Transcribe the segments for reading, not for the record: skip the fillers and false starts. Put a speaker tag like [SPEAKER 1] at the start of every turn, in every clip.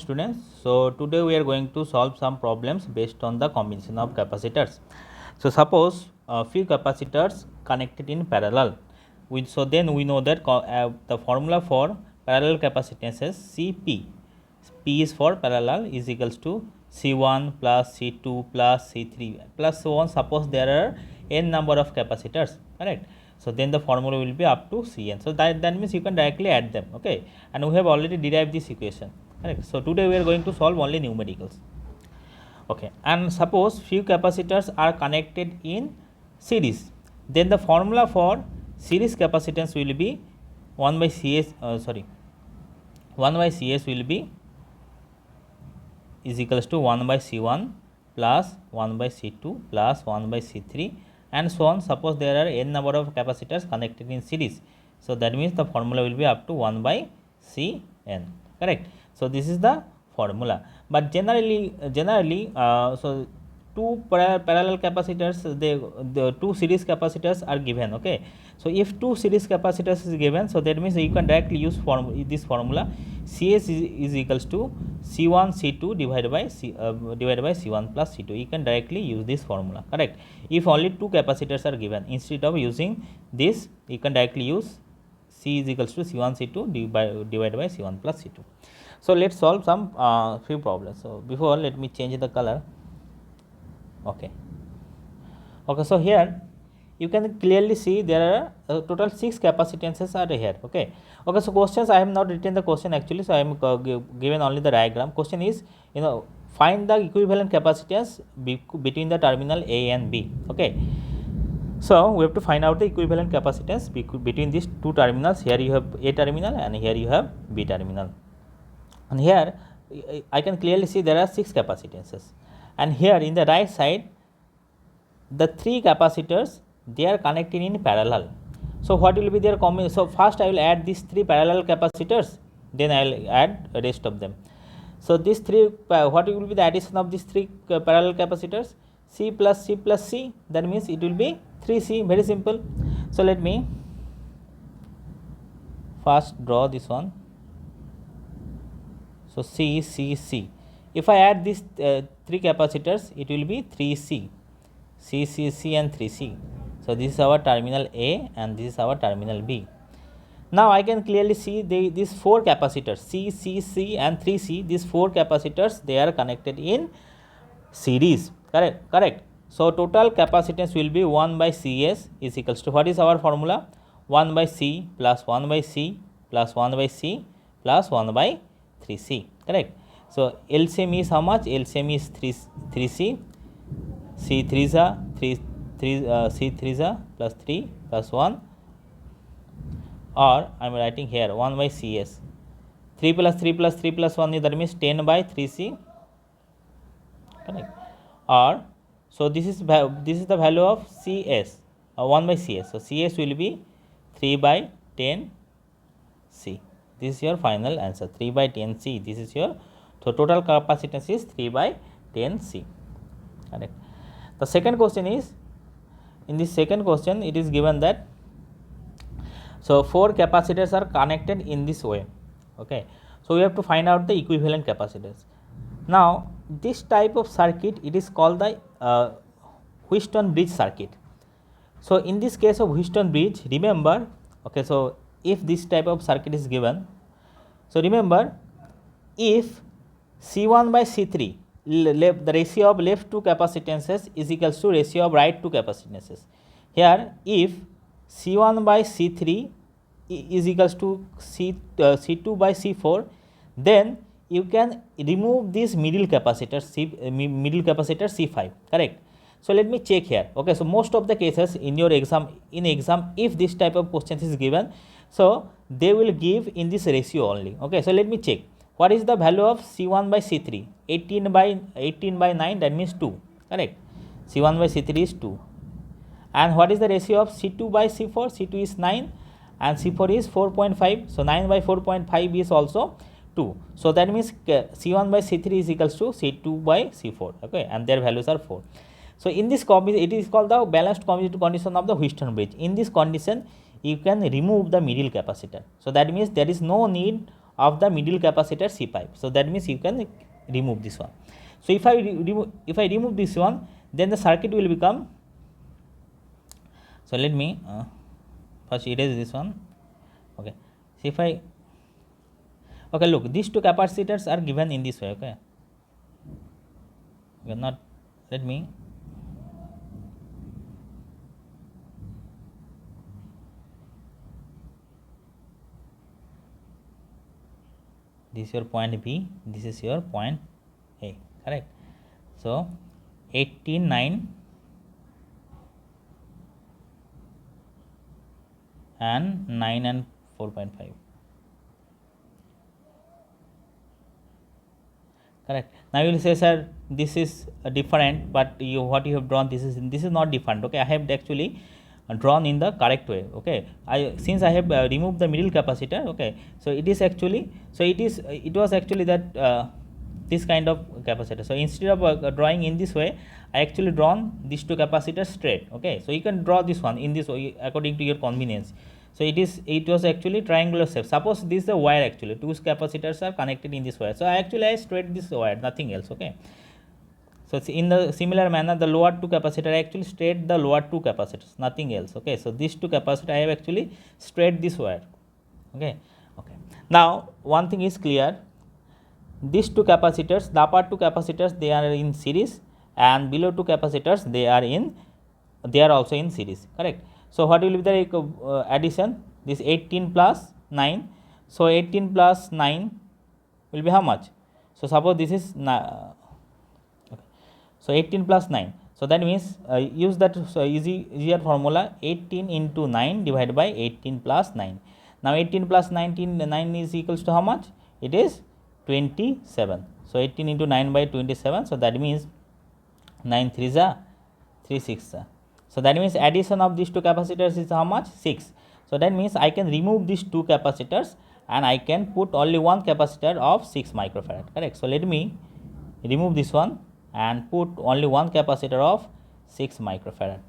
[SPEAKER 1] students. So today we are going to solve some problems based on the combination of capacitors. So suppose a few capacitors connected in parallel. So then we know that the formula for parallel capacitance is Cp. P is for parallel is equals to C1 plus C2 plus C3 plus so on. Suppose there are n number of capacitors, correct? So then the formula will be up to Cn. So that means you can directly add them, okay? And we have already derived this equation, correct? So today we are going to solve only numericals, okay? And suppose few capacitors are connected in series, then the formula for series capacitance will be 1 by Cs. 1 by Cs will be is equals to 1 by C1 plus 1 by C2 plus 1 by C3 and so on. Suppose there are n number of capacitors connected in series. So that means the formula will be up to 1 by Cn, correct? So this is the formula. But generally, so two parallel capacitors, the two series capacitors are given, okay? So if two series capacitors is given, so that means you can directly use this formula. Cs is equals to C1 C2 divided by C1 plus C2. You can directly use this formula, correct? If only two capacitors are given, instead of using this, you can directly use C is equals to C1 C2 divided by C1 plus C2. So let's solve some few problems. So before, let me change the color. Okay, so here you can clearly see there are total 6 capacitances are here, okay. So questions, I have not written the question actually, so I am given only the diagram. Question is, find the equivalent capacitance between the terminal A and B, okay. So we have to find out the equivalent capacitance between these two terminals. Here you have A terminal and here you have B terminal, and here I can clearly see there are 6 capacitances. And here in the right side, the 3 capacitors, they are connected in parallel. So what will be their combination? So first I will add these 3 parallel capacitors, then I will add the rest of them. So these 3, what will be the addition of these 3 parallel capacitors? C plus C plus C, that means it will be 3C, very simple. So let me first draw this one. So C, C, C. If I add these 3 capacitors, it will be 3C, C, C, C and 3C. So this is our terminal A and this is our terminal B. Now I can clearly see these 4 capacitors, C, C, C and 3C, these 4 capacitors, they are connected in series, correct? So total capacitance will be 1 by Cs is equals to, what is our formula? 1 by C plus 1 by C plus 1 by C plus 1 by 3C, correct? So LCM is how much? LCM is 3C, C 3 C 3 plus 3 plus 1, or I am writing here 1 by Cs. 3 plus 3 plus 3 plus 1, that means 10 by 3C, correct? Or so this is the value of Cs, 1 by Cs. So Cs will be 3 by 10C. This is your final answer, 3 by 10C. This is your, so total capacitance is 3 by 10C, correct? The second question is, in this second question it is given that, so 4 capacitors are connected in this way, okay. So we have to find out the equivalent capacitors. Now this type of circuit, it is called the Wheatstone bridge circuit. So in this case of Wheatstone bridge, remember, okay, so if this type of circuit is given, so remember, if C1 by C3, the ratio of left 2 capacitances is equals to ratio of right 2 capacitances. Here if C1 by C3 is equals to C2 by C4, then you can remove this middle capacitor C5, correct? So let me check here, okay. So most of the cases in your exam, if this type of questions is given, so they will give in this ratio only, okay. So let me check. What is the value of C1 by C3? 18 by 9, that means 2, correct? C1 by C3 is 2. And what is the ratio of C2 by C4? C2 is 9 and C4 is 4.5. So 9 by 4.5 is also 2. So that means C1 by C3 is equals to C2 by C4, okay, and their values are 4. So in this it is called the balanced commutative condition of the Wheatstone bridge. In this condition, you can remove the middle capacitor. So that means there is no need of the middle capacitor C pipe. So that means you can remove this one. So if I remove this one, then the circuit will become, so let me first erase this one. Okay, so if I, okay, look, these two capacitors are given in this way. Okay, we are not, let me, this is your point B, this is your point A, correct? So 18, 9 and 9 and 4.5, correct? Now you will say, sir, this is different, but what you have drawn, this is not different. Okay, I have actually drawn in the correct way. Okay, since I have removed the middle capacitor. Okay, so it is actually, so it was actually that this kind of capacitor. So instead of drawing in this way, I actually drawn these two capacitors straight. Okay, so you can draw this one in this way according to your convenience. So it was actually triangular shape. Suppose this is the wire, actually two capacitors are connected in this wire. So I straight this wire, nothing else. Okay, so in the similar manner, the lower two capacitor, I actually straight the lower two capacitors, nothing else. Okay, so these two capacitor I have actually straight this wire. Okay, now one thing is clear, these two capacitors, the upper two capacitors, they are in series, and below two capacitors, they are also in series, correct? So what will be the addition? This 18 plus 9. So 18 plus 9 will be how much? So suppose this is okay. So 18 plus 9. So that means use that easier formula, 18 into 9 divided by 18 plus 9. Now 18 plus 19, 9 is equals to how much? It is 27. So 18 into 9 by 27. So that means 9 3s are 3 6s. So that means addition of these two capacitors is how much? 6. So that means I can remove these two capacitors and I can put only one capacitor of 6 microfarad, correct? So let me remove this one and put only one capacitor of 6 microfarad.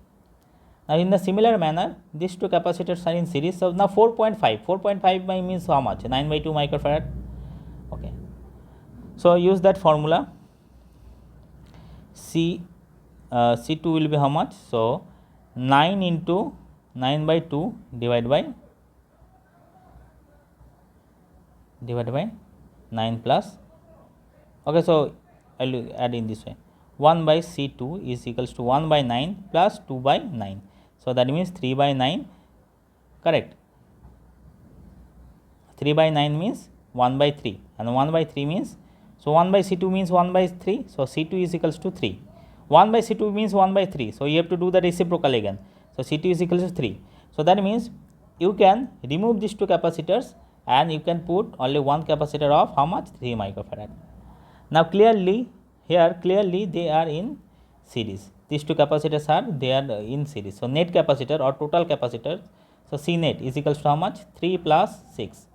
[SPEAKER 1] Now in the similar manner, these two capacitors are in series. So now 4.5 means how much? 9 by 2 microfarad. Okay, so use that formula. C2 will be how much? So 9 into 9 by 2 divided by 9 plus, okay, so I will add in this way, 1 by C2 is equals to 1 by 9 plus 2 by 9. So that means 3 by 9, correct? 3 by 9 means 1 by 3, and 1 by 3 means, so 1 by C2 means 1 by 3. So C2 is equals to 3. 1 by C2 means 1 by 3. So you have to do the reciprocal again. So C2 is equals to 3. So that means you can remove these two capacitors and you can put only one capacitor of how much? 3 microfarad. Now clearly here, they are in series. These two capacitors they are in series. So net capacitor or total capacitor, so C net is equals to how much? 3 plus 6.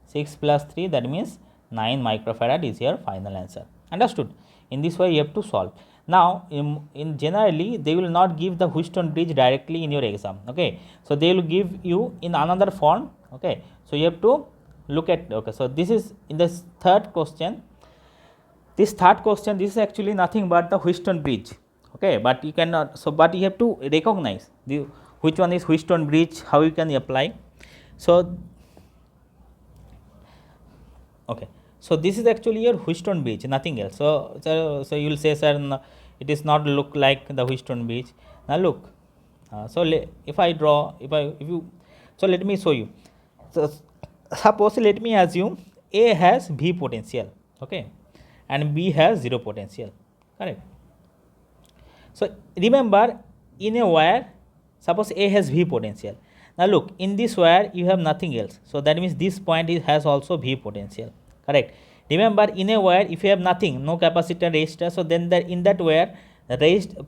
[SPEAKER 1] 6 plus 3, that means 9 microfarad is your final answer. Understood? In this way you have to solve. Now in generally they will not give the Wheatstone bridge directly in your exam. Okay, so they will give you in another form. Okay, so you have to look at, okay, so this is in the third question. This third question, this is actually nothing but the Wheatstone bridge. Okay, but you cannot, so but you have to recognize which one is Wheatstone bridge, how you can apply. So okay, so this is actually your Wheatstone bridge, nothing else. So you will say, sir, no, it is not look like the Wheatstone bridge. Now look, so if I draw, so let me show you. So suppose let me assume A has V potential, okay, and B has 0 potential, correct? So remember, in a wire, suppose A has V potential. Now look, in this wire you have nothing else. So that means this point has also V potential, correct? Remember, in a wire, if you have nothing, no capacitor, resistor, so then in that wire, the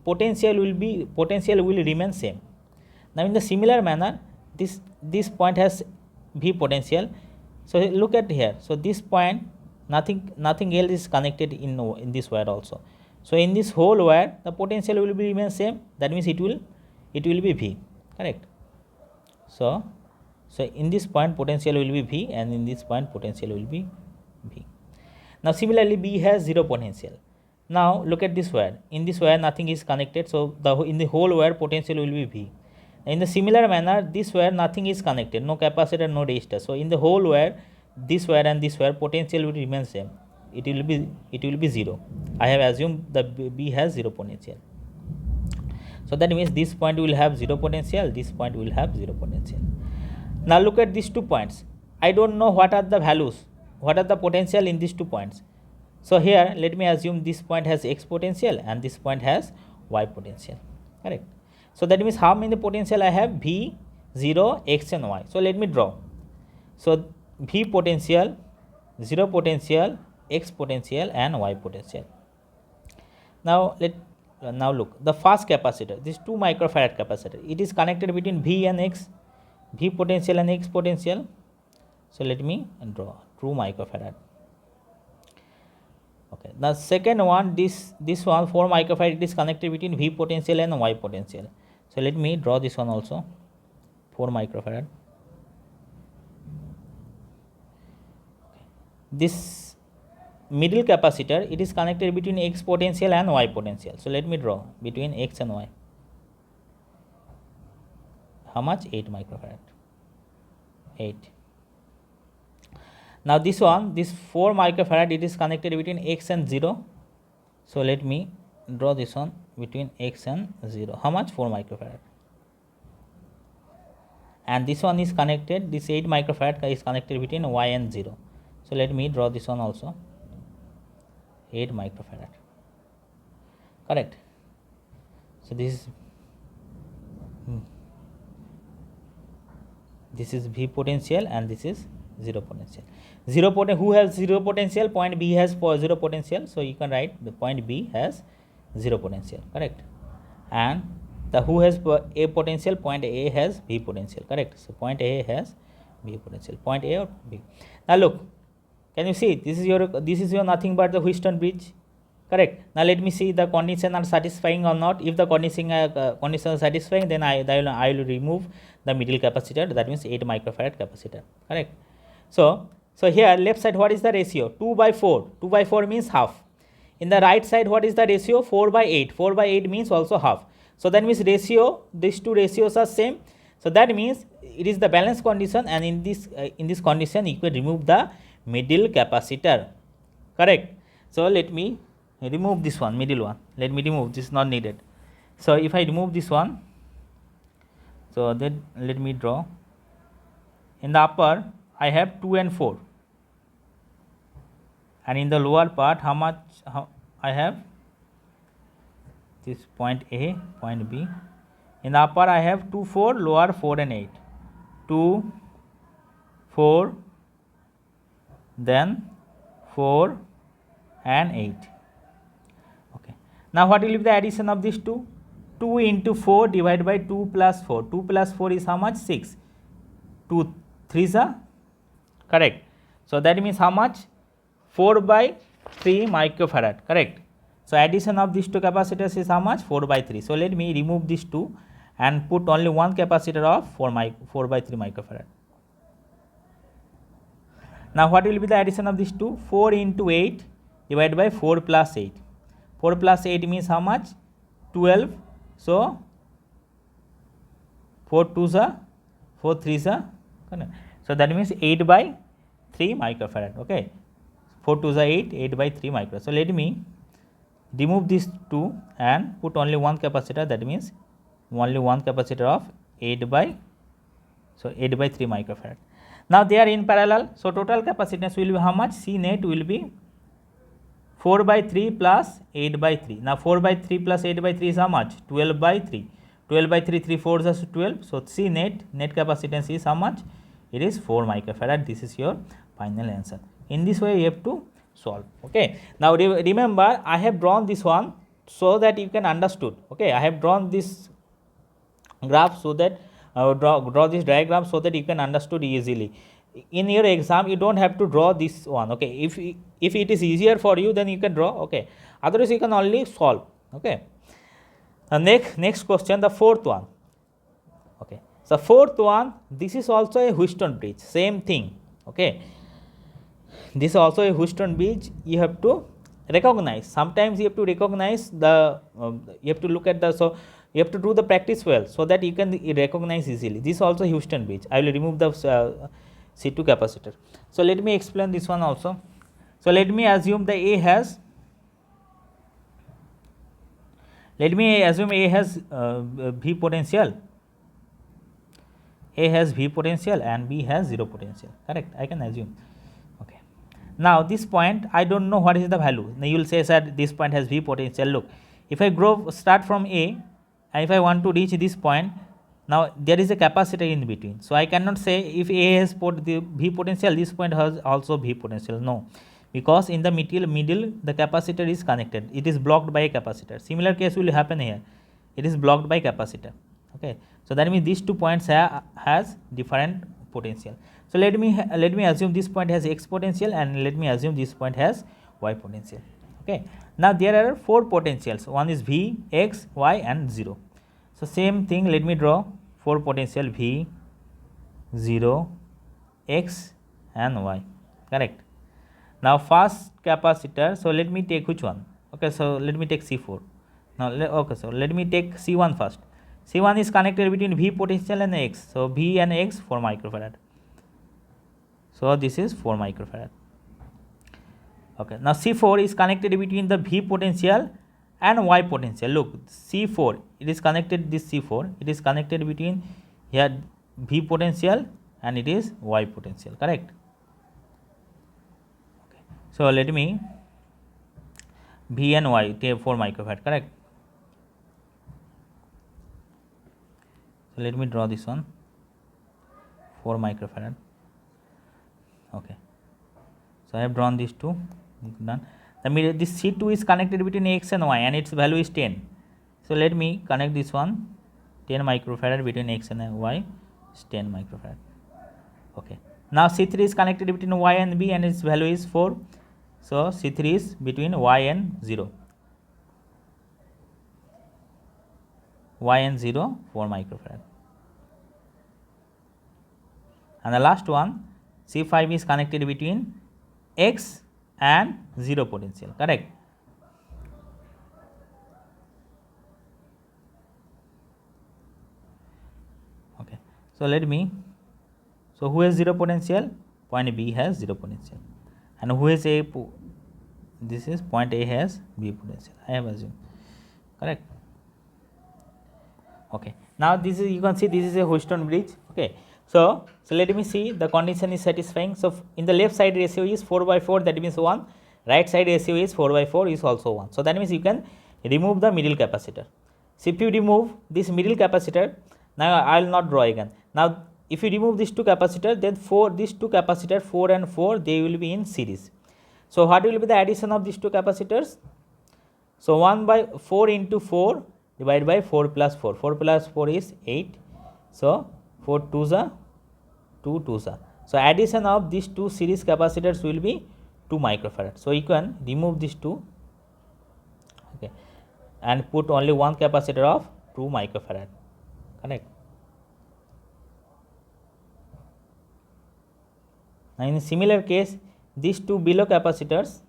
[SPEAKER 1] potential will remain same. Now in the similar manner, this point has V potential. So look at here. So this point, nothing else is connected in this wire also. So in this whole wire, the potential will remain same. That means it will be V, correct? So So in this point potential will be V, and in this point potential will be V. Now similarly B has 0 potential. Now look at this wire. In this wire nothing is connected, so in the whole wire potential will be V. In the similar manner, this wire nothing is connected, no capacitor, no resistor. So in the whole wire, this wire and this wire potential will remain same. It will be 0. I have assumed that B has 0 potential. So that means this point will have 0 potential, this point will have 0 potential. Now look at these 2 points. I don't know what are the values, what are the potential in these 2 points. So here let me assume this point has X potential and this point has Y potential, correct. So that means how many potential I have? V, 0, X and Y. So let me draw. So V potential, 0 potential, X potential and Y potential. Now look, the first capacitor, this 2 microfarad capacitor, it is connected between V and X, V potential and X potential. So let me draw 2 microfarad. Okay, the second one, this one 4 microfarad, it is connected between V potential and Y potential. So let me draw this one also, 4 microfarad. This middle capacitor, it is connected between X potential and Y potential. So let me draw between X and Y. How much? 8 microfarad. 8. Now this one, this 4 microfarad, it is connected between X and 0. So let me draw this one between X and 0. How much? 4 microfarad. And this one is connected, this 8 microfarad is connected between Y and 0. So let me draw this one also, 8 microfarad, correct. So this is V potential and this is 0 potential. Who has 0 potential? Point B has 0 potential. So you can write the point B has 0 potential, correct. And the who has A potential? Point A has B potential, correct. So point A has B potential, point A or B. Now look, can you see this is your nothing but the Wheatstone bridge, correct. Now let me see the condition are satisfying or not. If the condition are satisfying, then I will remove the middle capacitor, that means 8 microfarad capacitor, correct. So here left side, what is the ratio? 2 by 4. 2 by 4 means half. In the right side, what is the ratio? 4 by 8. 4 by 8 means also half. So that means ratio, these 2 ratios are same. So that means it is the balance condition, and in this condition you can remove the middle capacitor, correct. So let me remove this one, middle one. Let me remove, this is not needed. So if I remove this one, so then let me draw. In the upper I have 2 and 4, and in the lower part how I have this point A, point B. In the upper I have 2, 4, lower 4 and 8. 2, 4, then 4 and 8. Okay. Now what will be the addition of these two? 2 into 4 divided by 2 plus 4. 2 plus 4 is how much? 6. 2 3s are, correct. So that means how much? 4 by 3 microfarad, correct. So addition of these 2 capacitors is how much? 4 by 3. So let me remove these 2 and put only one capacitor of 4 by 3 microfarad. Now what will be the addition of these 2? 4 into 8 divided by 4 plus 8. 4 plus 8 means how much? 12. So 4 2s are, 4 3s are, so that means 8 by 3 microfarad, okay. 4 2s are 8, 8 by 3 microfarad. So let me remove these 2 and put only one capacitor, that means only one capacitor of 8 by 3 microfarad. Now they are in parallel, so total capacitance will be how much? C net will be 4 by 3 plus 8 by 3. Now 4 by 3 plus 8 by 3 is how much? 12 by 3. 12 by 3, 3 4s are 12. So C net capacitance is how much? It is 4 microfarad. This is your final answer. In this way you have to solve, okay. Now remember, I have drawn this one so that you can understood, okay. I have drawn this graph so that draw this diagram so that you can understood easily. In your exam you don't have to draw this one, okay. If it is easier for you, then you can draw, okay. Otherwise you can only solve, okay. Next question, the fourth one, okay. So fourth one, this is also a Wheatstone bridge, same thing. Okay, this is also a Wheatstone bridge. You have to recognize. Sometimes you have to recognize the. You have to look at the. So you have to do the practice well so that you can recognize easily. This is also Wheatstone bridge. I will remove the C2 capacitor. So let me explain this one also. So let me assume the A has. Let me assume A has V potential. A has V potential and B has 0 potential, correct? I can assume. Okay. Now this point I don't know what is the value. Now you will say, sir, this point has V potential. Look, if I start from A and if I want to reach this point, now there is a capacitor in between. So I cannot say if A has the V potential, this point has also V potential. No, because in the middle the capacitor is connected. It is blocked by a capacitor. Similar case will happen here. It is blocked by capacitor. Okay, so that means these 2 points has different potential. So let me assume this point has X potential and let me assume this point has Y potential. Okay, now there are 4 potentials. One is V, X, Y and 0. So same thing, let me draw 4 potential V, 0, X and Y, correct? Now first capacitor, so let me take which one? Okay, so let me take C4. Now okay, so let me take C1 first. C1 is connected between V potential and X. So V and X 4 microfarad. So this is 4 microfarad. Okay, now C4 is connected between the V potential and Y potential. Look, C4, it is connected, this C4, it is connected between here V potential and it is Y potential, correct? Okay, so let me V and Y take 4 microfarad, correct? So let me draw this one, 4 microfarad. Okay, so I have drawn these two. Done. This C2 is connected between X and Y and its value is 10. So let me connect this one, 10 microfarad between X and Y is 10 microfarad. Okay, now C3 is connected between Y and B and its value is 4. So C3 is between Y and 0. Y and 0, 4 microfarad. And the last one, C5 is connected between X and 0 potential, correct? Okay, so let me, so who has 0 potential? Point B has 0 potential. And who has A? This is point A has B potential, I have assumed, correct? Okay, now this is, you can see this is a Wheatstone bridge. Okay, so let me see the condition is satisfying. So in the left side ratio is 4/4, that means 1. Right side ratio is 4/4 is also 1. So that means you can remove the middle capacitor. So if you remove this middle capacitor, now I will not draw again. Now if you remove these 2 capacitor, then these 2 capacitor 4 and 4, they will be in series. So what will be the addition of these 2 capacitors? So 1/4 into 4 divided by 4 plus 4. 4 plus 4 is 8. So 4 2s are 2 2s are. So addition of these 2 series capacitors will be 2 microfarad. So you can remove these 2, okay, and put only one capacitor of 2 microfarad, correct? Now in a similar case, these 2 below capacitors,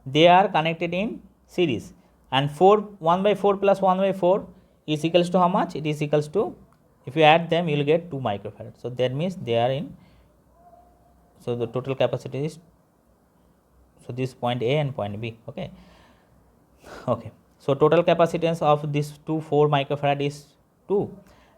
[SPEAKER 1] they are connected in series, and 1/4 plus 1/4 is equals to how much? It is equals to, if you add them, you will get 2 microfarad. So that means they are in, so the total capacity is, so this point A and point B. Okay, okay, so total capacitance of this 4 microfarad is 2,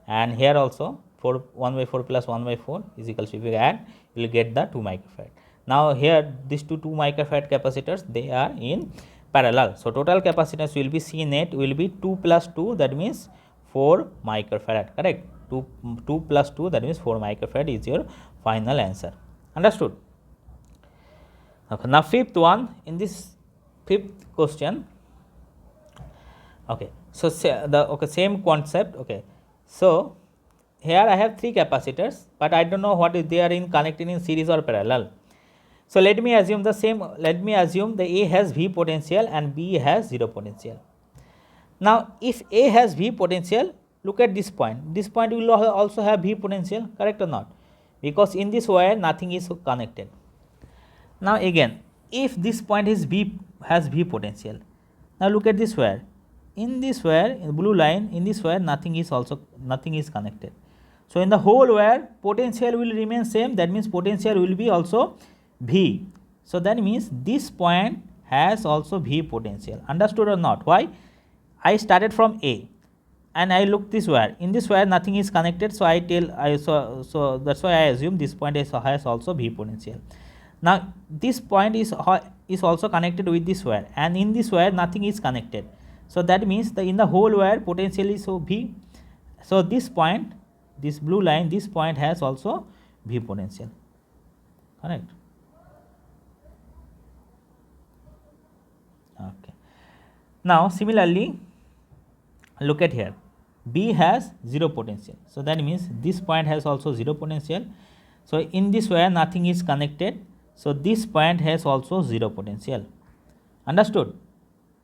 [SPEAKER 1] and here also 1/4 plus 1/4 is equals to, if you add, you will get the 2 microfarad. Now here these 2 microfarad capacitors, they are in parallel. So total capacitance will be C net will be 2 plus 2, that means 4 microfarad, correct? 2 plus 2, that means 4 microfarad is your final answer. Understood? Okay, now fifth one, in this fifth question, okay, so same concept. Okay, so here I have 3 capacitors, but I don't know what is they are in connected in series or parallel. So let me assume the same, let me assume the A has V potential and B has 0 potential. Now if A has V potential, look at this point. This point will also have V potential, correct or not? Because in this wire nothing is connected. Now again, if this point is has V potential, now look at this wire. In this wire, in blue line, in this wire nothing is connected. So in the whole wire potential will remain same, that means potential will be also V. So that means this point has also V potential. Understood or not? Why? I started from A and I look this wire. In this wire nothing is connected, so so that's why I assume this point has also V potential. Now this point is also connected with this wire, and in this wire nothing is connected. So that means in the whole wire potential is V. So this point, this blue line, this point has also V potential, correct? Okay. Now similarly, look at here, B has 0 potential. So that means this point has also 0 potential. So in this wire nothing is connected. So this point has also 0 potential. Understood?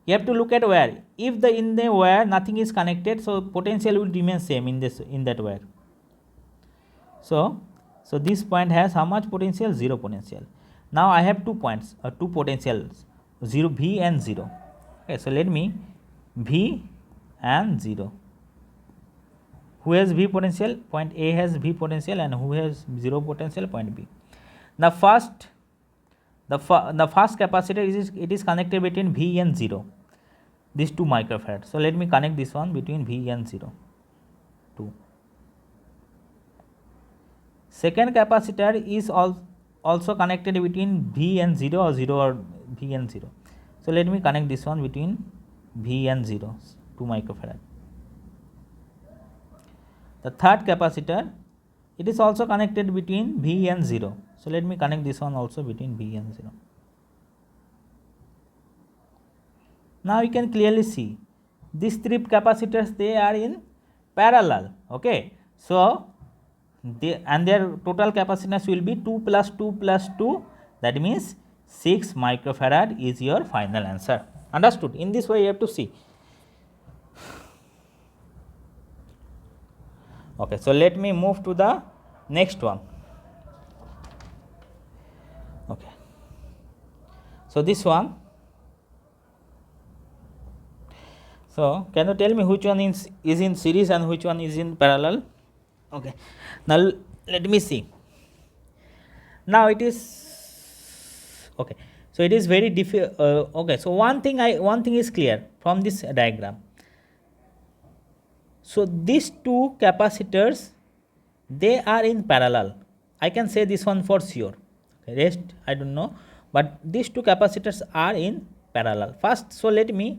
[SPEAKER 1] You have to look at wire. If in the wire nothing is connected, so potential will remain same in that wire. So this point has how much potential? 0 potential. Now I have 2 points, 2 potentials, 0 V and 0. Okay, so let me V and 0. Who has V potential? Point A has V potential, and who has 0 potential? Point B. Now first, the first capacitor is connected between V and 0, these 2 microfarad. So let me connect this one between V and 0, 2. Second capacitor is also connected between V and 0, or 0 or V and 0. So let me connect this one between V and 0, 2 microfarad. The third capacitor, it is also connected between V and 0. So let me connect this one also between V and 0. Now you can clearly see these 3 capacitors, they are in parallel. Okay, so their total capacitance will be 2 plus 2 plus 2, that means 6 microfarad is your final answer. Understood? In this way you have to see. Okay, so let me move to the next one. Okay, so this one, so can you tell me which one is in series and which one is in parallel? Okay, now let me see. Now it is okay, so it is very difficult. Okay, so one thing is clear from this diagram. So these 2 capacitors, they are in parallel. I can say this one for sure. Okay, rest I don't know, but these 2 capacitors are in parallel. First, so let me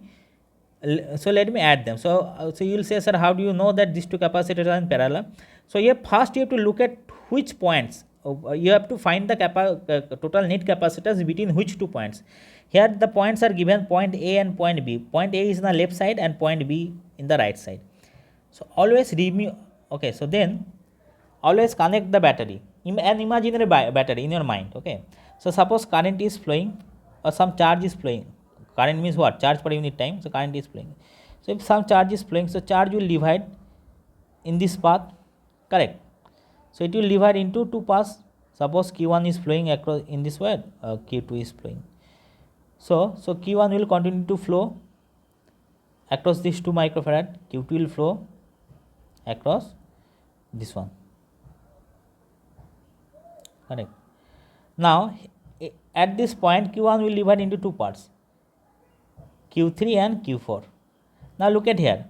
[SPEAKER 1] add them. So you will say, sir, how do you know that these 2 capacitors are in parallel? So here first you have to look at which points. You have to find the total net capacitors between which 2 points. Here the points are given, point A and point B. Point A is in the left side and point B in the right side. So always remove. Okay, so then always connect the battery, an imaginary battery in your mind. Okay, so suppose current is flowing or some charge is flowing. Current means what? Charge per unit time. So current is flowing. So if some charge is flowing, so charge will divide in this path, correct? So it will divide into 2 paths. Suppose Q1 is flowing across in this way, Q2 is flowing. So Q1 will continue to flow across these 2 microfarad. Q2 will flow across this one, correct? Now at this point Q1 will divide into 2 parts, Q3 and Q4. Now look at here,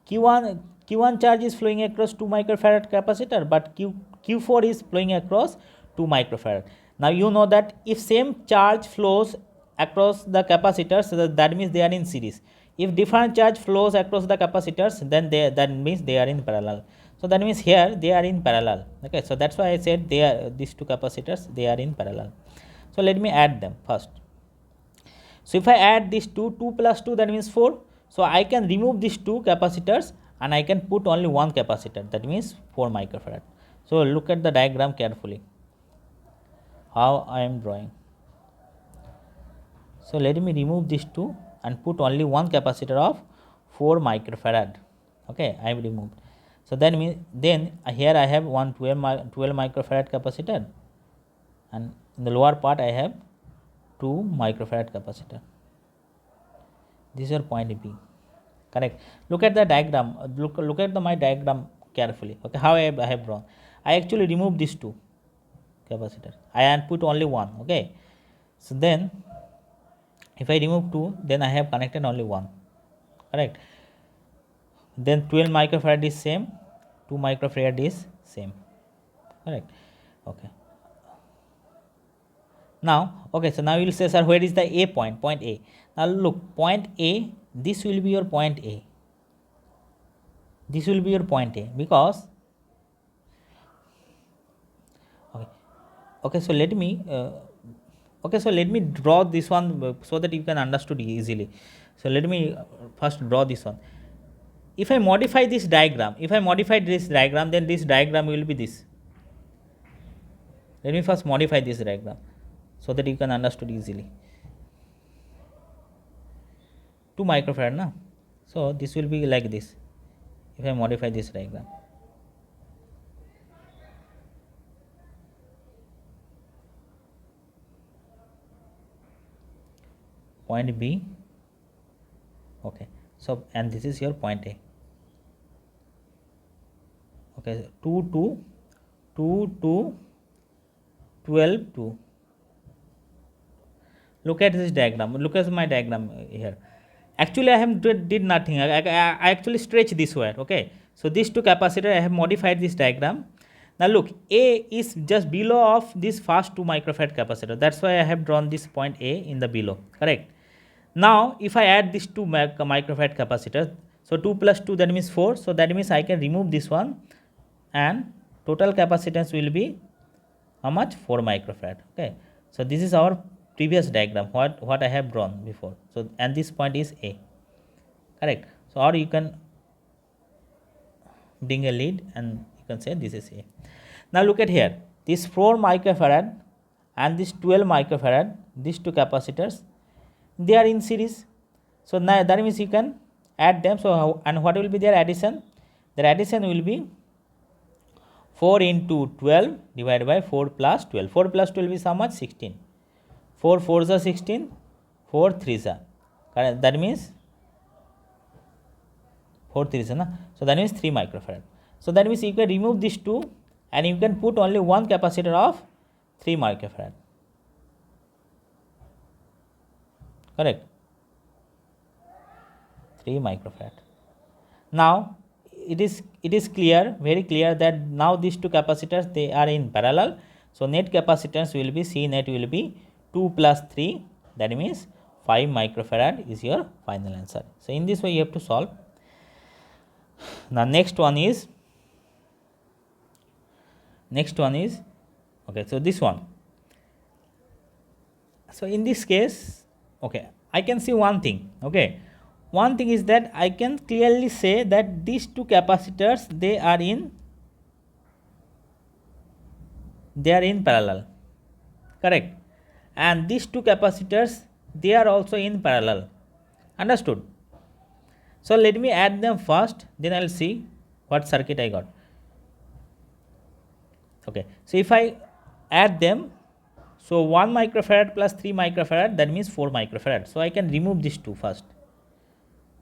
[SPEAKER 1] Q1 charge is flowing across 2 microfarad capacitor, but Q4 is flowing across 2 microfarad. Now you know that if same charge flows across the capacitors, so that means they are in series. If different charge flows across the capacitors, then that means they are in parallel. So that means here they are in parallel. Okay, so that's why I said these 2 capacitors, they are in parallel. So let me add them first. So if I add these 2 plus 2, that means 4. So I can remove these 2 capacitors and I can put only one capacitor, that means 4 microfarad. So look at the diagram carefully, how I am drawing. So let me remove these 2 and put only one capacitor of 4 microfarad. Okay, I have removed. So that means then here I have 12 microfarad capacitor, and in the lower part I have 2 microfarad capacitor. This is your point B. Correct. Look at the diagram. Look at my diagram carefully. Okay, how I have drawn. I actually remove these 2 capacitor. I put only 1. Okay. So then, if I remove 2, then I have connected only 1. Correct. Then 12 microfarad is same. 2 microfarad is same. Correct. Okay. Now, okay. So now you will say, sir, where is the A point? Point A. Now look, point A. This will be your point A. This will be your point A, because okay, so let me draw this one so that you can understood easily. So let me first draw this one. If I modify this diagram, then this diagram will be this. Let me first modify this diagram so that you can understood easily. 2 microfarad na, so this will be like this if I modify this diagram. Point B. Okay, so and this is your point A. Okay, 2 to 12 2. Look at this diagram. Look at my diagram here. Actually, I have did nothing. I actually stretch this wire. Okay, so these 2 capacitor I have modified this diagram. Now look, A is just below of this first 2 microfarad capacitor. That's why I have drawn this point A in the below. Correct. Now if I add these 2 microfarad capacitors, so 2 plus 2, that means 4. So that means I can remove this one, and total capacitance will be how much? 4 microfarad. Okay, so this is our previous diagram, what I have drawn before. So and this point is A. Correct. So or you can bring a lead and you can say this is A. Now look at here, this 4 microfarad and this 12 microfarad, these 2 capacitors, they are in series. So now that means you can add them. So and what will be their addition? Their addition will be 4 into 12 divided by 4 plus 12. 4 plus 12 is how much? 16. 4 4s are 16, 4 3s are. That means 4 3s are na? So that means 3 microfarad. So that means you can remove these 2 and you can put only one capacitor of 3 microfarad. Correct. 3 microfarad. Now it is clear, very clear, that now these 2 capacitors, they are in parallel. So net capacitance will be, C net will be 2 plus 3, that means 5 microfarad is your final answer. So in this way you have to solve. The next one is okay, so this one. So in this case, okay, I can see one thing. Okay, one thing is that I can clearly say that these 2 capacitors, they are in parallel. Correct. And these 2 capacitors, they are also in parallel. Understood? So let me add them first, then I will see what circuit I got. Okay, so if I add them, so 1 microfarad plus 3 microfarad, that means 4 microfarad. So I can remove these 2 first.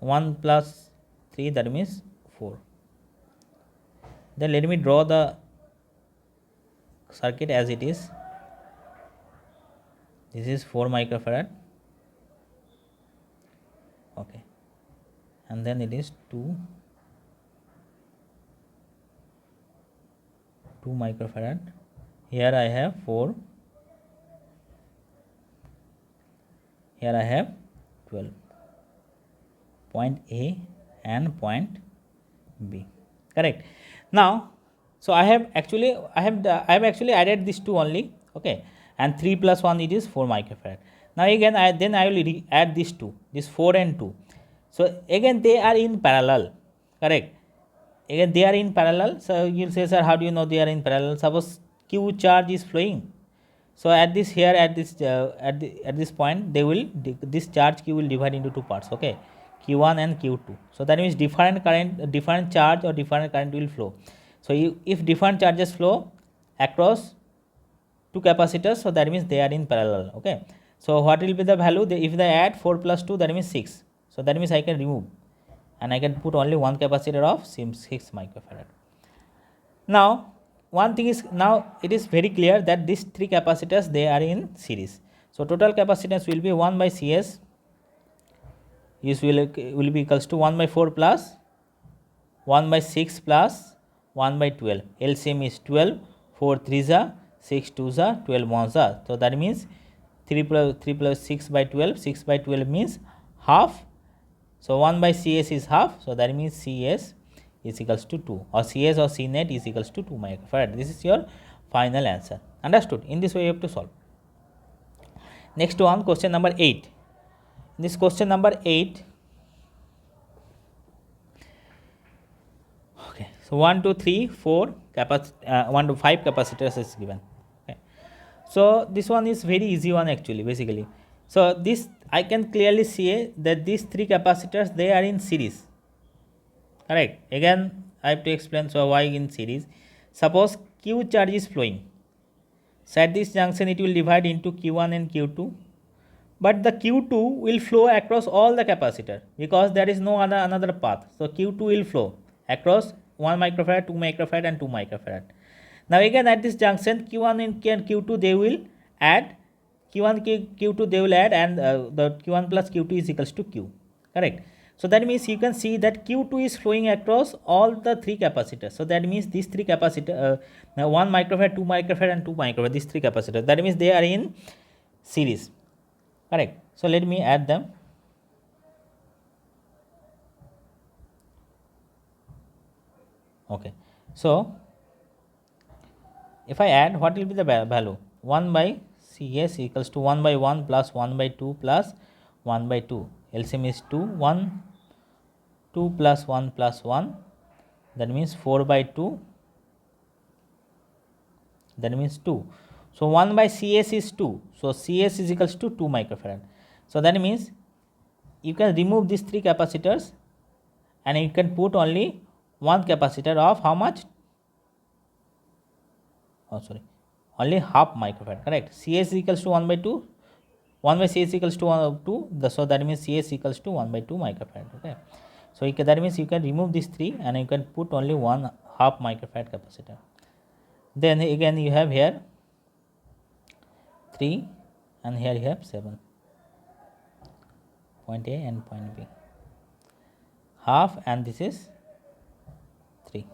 [SPEAKER 1] 1 plus 3, that means 4. Then let me draw the circuit as it is. This is 4 microfarad. Okay, and then it is 2 microfarad. Here I have 4. Here I have 12. Point A and point B. Correct. Now, so I have actually added these 2 only. Okay, and 3 plus 1, it is 4 microfarad. Now again I will add these 2, this 4 and 2. So again they are in parallel. Correct. Again they are in parallel. So you will say, sir, how do you know they are in parallel? Suppose Q charge is flowing. So at this here, at this point, this charge Q will divide into 2 parts. Okay, Q1 and Q2. So that means different current, different charge or different current will flow. So if different charges flow across two capacitors, so that means they are in parallel. Okay, so what will be the value? If they add 4 plus 2, that means 6. So that means I can remove and I can put only one capacitor of 6 microfarad. Now one thing is, now it is very clear that these three capacitors, they are in series. So total capacitance will be 1 by Cs will be equals to 1 by 4 plus 1 by 6 plus 1 by 12. LCM is 12, 4 3s are 6 2s are 12 1s are. So that means 3 plus 6 by 12, 6 by 12 means half. So 1 by Cs is half, so that means Cs is equals to 2, or Cs or C net is equals to 2 microfarad. This is your final answer. Understood? In this way you have to solve. Next one, question number 8. In this question number 8, okay, so 1 2 3 4 1 to 5 capacitors is given. Okay, so this one is very easy one actually, basically. So this I can clearly see that these three capacitors, they are in series. Correct. Again I have to explain. So why in series? Suppose Q charge is flowing. So at this junction it will divide into Q1 and Q2. But the Q2 will flow across all the capacitor because there is no another path. So Q2 will flow across 1 microfarad, 2 microfarad and 2 microfarad. Now again at this junction Q1 and Q2 they will add, Q1 Q2 they will add, and the Q1 plus Q2 is equals to Q. Correct. So that means you can see that Q2 is flowing across all the three capacitors. So that means these three capacitors, 1 microfarad, 2 microfarad and 2 microfarad, these three capacitors, that means they are in series. Correct. So let me add them. Okay. So if I add, what will be the value? 1 by Cs equals to 1 by 1 plus 1 by 2 plus 1 by 2. LCM is 2, 1, 2 plus 1 plus 1. That means 4 by 2. That means 2. So 1 by Cs is 2. So Cs is equals to 2 microfarad. So that means you can remove these three capacitors and you can put only one capacitor of how much? Oh sorry, only half microfarad. Correct. Cs equals to 1 by 2. 1 by Cs equals to 2. So that means Cs equals to 1 by 2 microfarad. Okay. So that means you can remove these three and you can put only one half microfarad capacitor. Then again you have here 3 and here you have 7. Point A and point B. Half and this is 3.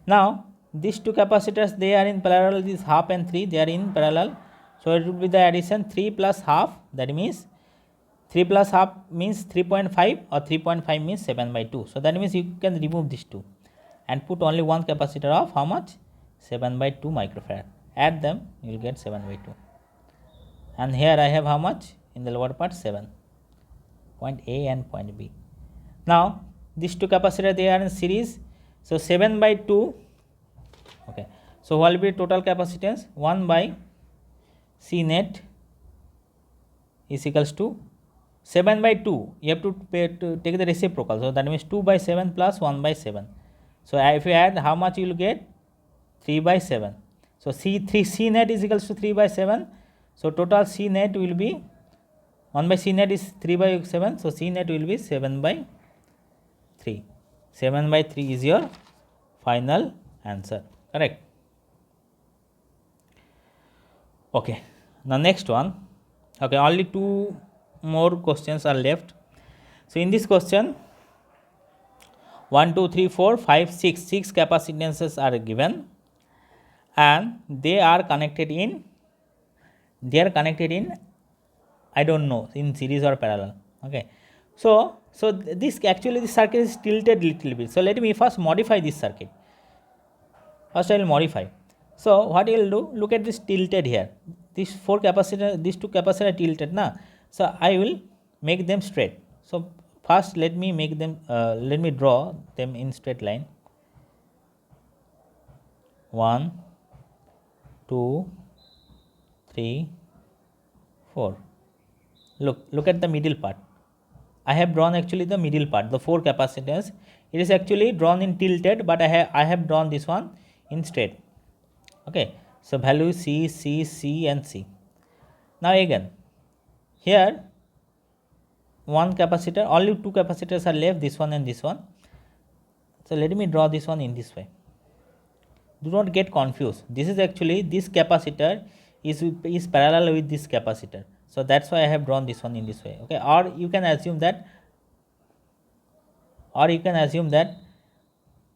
[SPEAKER 1] Now these two capacitors, they are in parallel. This half and 3, they are in parallel. So it would be the addition 3 plus half. That means 3 plus half means 3.5 or 3.5 means 7 by 2. So that means you can remove these two and put only one capacitor of how much? 7 by 2 microfarad. Add them, you will get 7 by 2. And here I have how much? In the lower part 7. Point A and point B. Now these two capacitors, they are in series. So 7 by 2. Okay. So what will be total capacitance? 1 by C net is equals to 7 by 2. You have to take the reciprocal. So that means 2 by 7 plus 1 by 7. So if you add, how much you will get? 3 by 7. So C net is equals to 3 by 7. So total C net will be 1 by C net is 3 by 7. So C net will be 7 by 3. 7 by 3 is your final answer. Correct. Okay. Now next one. Okay, only 2 more questions are left. So in this question, 1 2 3 4 5 6 capacitances are given and they are connected in I don't know, in series or parallel. Okay. So this actually, this circuit is tilted little bit. So let me first modify this circuit. First I will modify. So what you will do, look at this tilted here. These 4 capacitor, these 2 capacitor are tilted na. So I will make them straight. So first let me make them, let me draw them in straight line. 1 2 3 4. Look at the middle part. I have drawn actually the middle part, the 4 capacitors. It is actually drawn in tilted, but I have drawn this one in straight. Okay, so value C, C, C and C. Now again, here one capacitor, only 2 capacitors are left, this one and this one. So let me draw this one in this way. Do not get confused. This is actually, this capacitor is parallel with this capacitor. So that's why I have drawn this one in this way. Okay, or you can assume that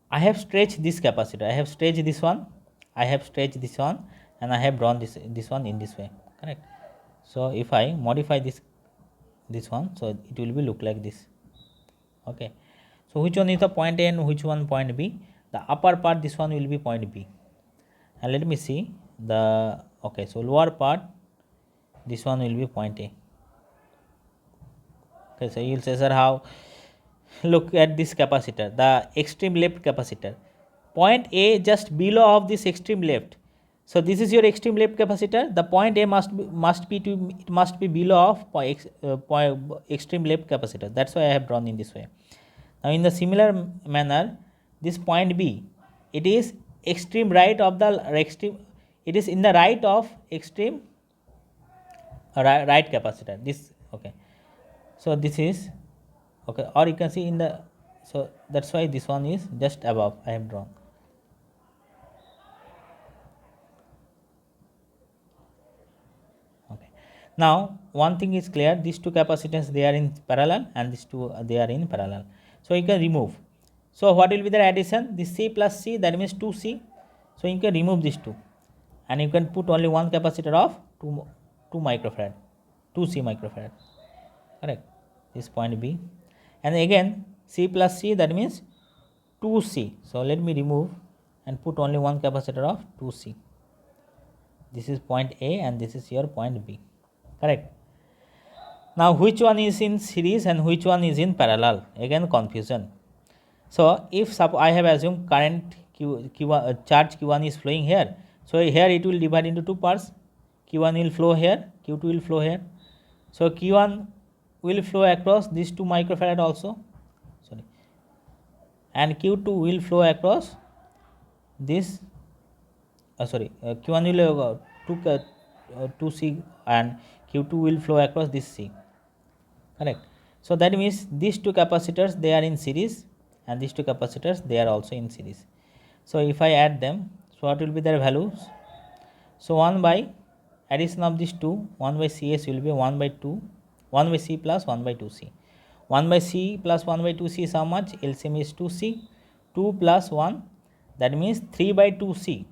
[SPEAKER 1] I have stretched this capacitor. I have stretched this one, and I have drawn this one in this way. Correct. So if I modify this one, so it will be look like this. Okay. So which one is the point A and which one point B? The upper part, this one will be point B. And let me see the, okay, so lower part, this one will be point A. Okay, so you will say, sir, how? Look at this capacitor, the extreme left capacitor. Point A just below of this extreme left. So this is your extreme left capacitor. The point A must be below of extreme left capacitor. That's why I have drawn in this way. Now in the similar manner, this point B, it is extreme right of the extreme. It is in the right of extreme right capacitor. This, okay. So this is, okay, or you can see in the, so that's why this one is just above. I have drawn. Okay. Now one thing is clear. These 2 capacitors, they are in parallel, and these 2 they are in parallel. So you can remove. So what will be the addition? This C plus C, that means 2C. So you can remove these 2, and you can put only one capacitor of 2 microfarad, 2C microfarad. Correct. This point B, and again C plus C, that means 2C. So let me remove and put only one capacitor of 2C. This is point A and this is your point B. Correct. Now which one is in series and which one is in parallel? Again confusion. So if I have assumed current Q1, charge Q1 is flowing here. So here it will divide into 2 parts. Q1 will flow here, Q2 will flow here. So Q1 will flow across these 2 microfarad also. Sorry. And Q2 will flow across this. Q1 will 2C and Q2 will flow across this C. Correct. So that means these 2 capacitors, they are in series, and these 2 capacitors, they are also in series. So if I add them, so what will be their values? So 1 by addition of these 2, 1 by CS will be 1 by 2, 1 by C plus 1 by 2C. 1 by C plus 1 by 2C is how much? LCM is 2C. 2 plus 1, that means 3 by 2C.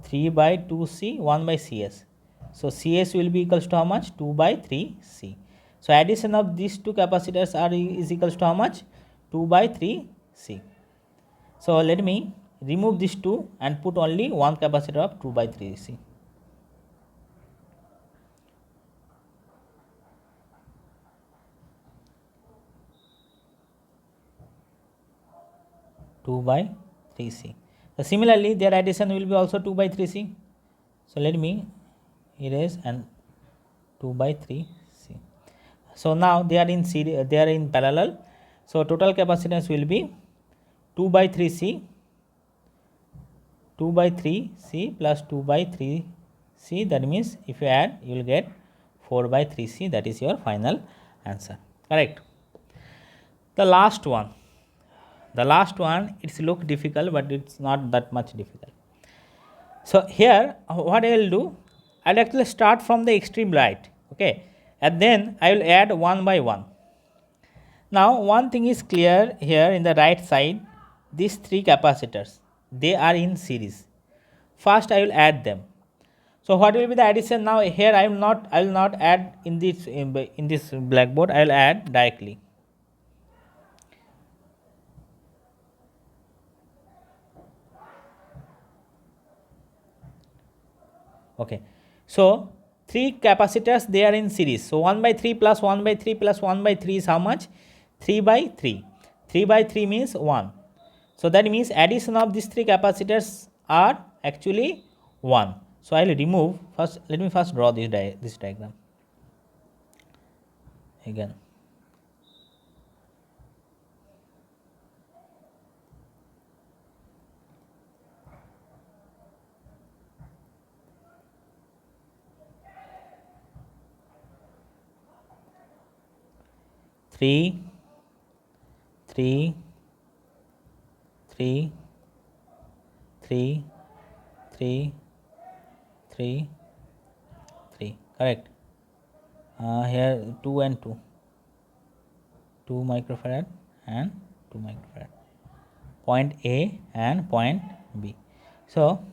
[SPEAKER 1] 3 by 2C, 1 by CS. So CS will be equals to how much? 2 by 3C. So addition of these 2 capacitors is equals to how much? 2 by 3C. So let me remove these 2 and put only one capacitor of 2 by 3C. Two by 3C. So similarly, their addition will be also 2 by 3C. So let me erase and 2 by 3C. So now they are in series, they are in parallel. So total capacitance will be 2 by 3C, 2 by 3C plus 2 by 3C. That means if you add, you will get 4 by 3C. That is your final answer. Correct. The last one, it's look difficult, but it's not that much difficult. So here what I will do, I will actually start from the extreme right, okay, and then I will add one by one. Now one thing is clear here in the right side, these 3 capacitors, they are in series. First I will add them. So what will be the addition? Now here I will not add in this blackboard, I will add directly. Okay, so 3 capacitors, they are in series. So 1 by 3 plus 1 by 3 plus 1 by 3 is how much? 3 by 3. 3 by 3 means 1. So that means addition of these 3 capacitors are actually 1. So I will remove first. Let me first draw this diagram. again. Three, 3, 3, 3, 3, 3, 3. Correct. Here 2 and 2. 2 microfarad and 2 microfarad. Point A and point B. So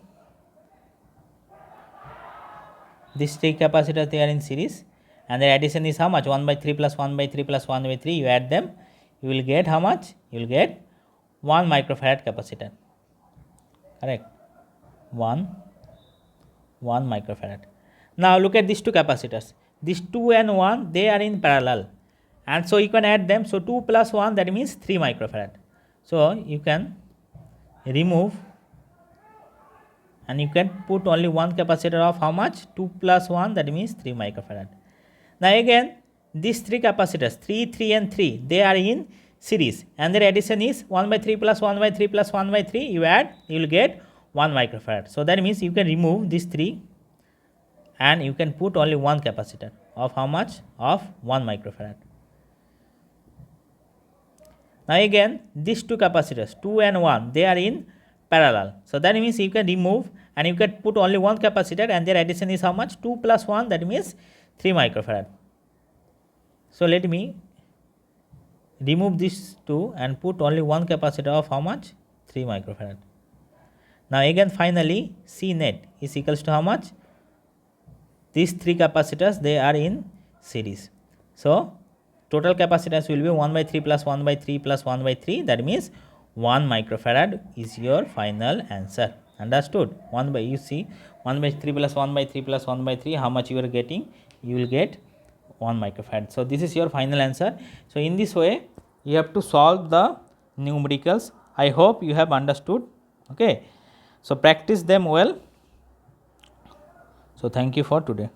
[SPEAKER 1] these three capacitors, they are in series, and their addition is how much? 1 by 3 plus 1 by 3 plus 1 by 3. You add them, you will get how much? You will get 1 microfarad capacitor. Correct. 1 microfarad. Now look at these two capacitors. These 2 and 1, they are in parallel, and so you can add them. So 2 plus 1, that means 3 microfarad. So you can remove, and you can put only one capacitor of how much? 2 plus 1, that means 3 microfarad. Now again, these three capacitors, 3, 3 and 3, they are in series, and their addition is 1 by 3 plus 1 by 3 plus 1 by 3. You add, you will get 1 microfarad. So that means you can remove these 3 and you can put only one capacitor of how much? Of 1 microfarad. Now again, these two capacitors, 2 and 1, they are in parallel. So that means you can remove and you can put only one capacitor, and their addition is how much? 2 plus 1, that means 3 microfarad. So let me remove these two and put only one capacitor of how much? 3 microfarad. Now again, finally, C net is equals to how much? These three capacitors, they are in series. So total capacitance will be 1 by 3 plus 1 by 3 plus 1 by 3. That means 1 microfarad is your final answer. Understood? 1 by, you see, 1 by 3 plus 1 by 3 plus 1 by 3, how much you are getting? You will get 1 microfarad. So this is your final answer. So in this way, you have to solve the numericals. I hope you have understood. Okay. So practice them well. So thank you for today.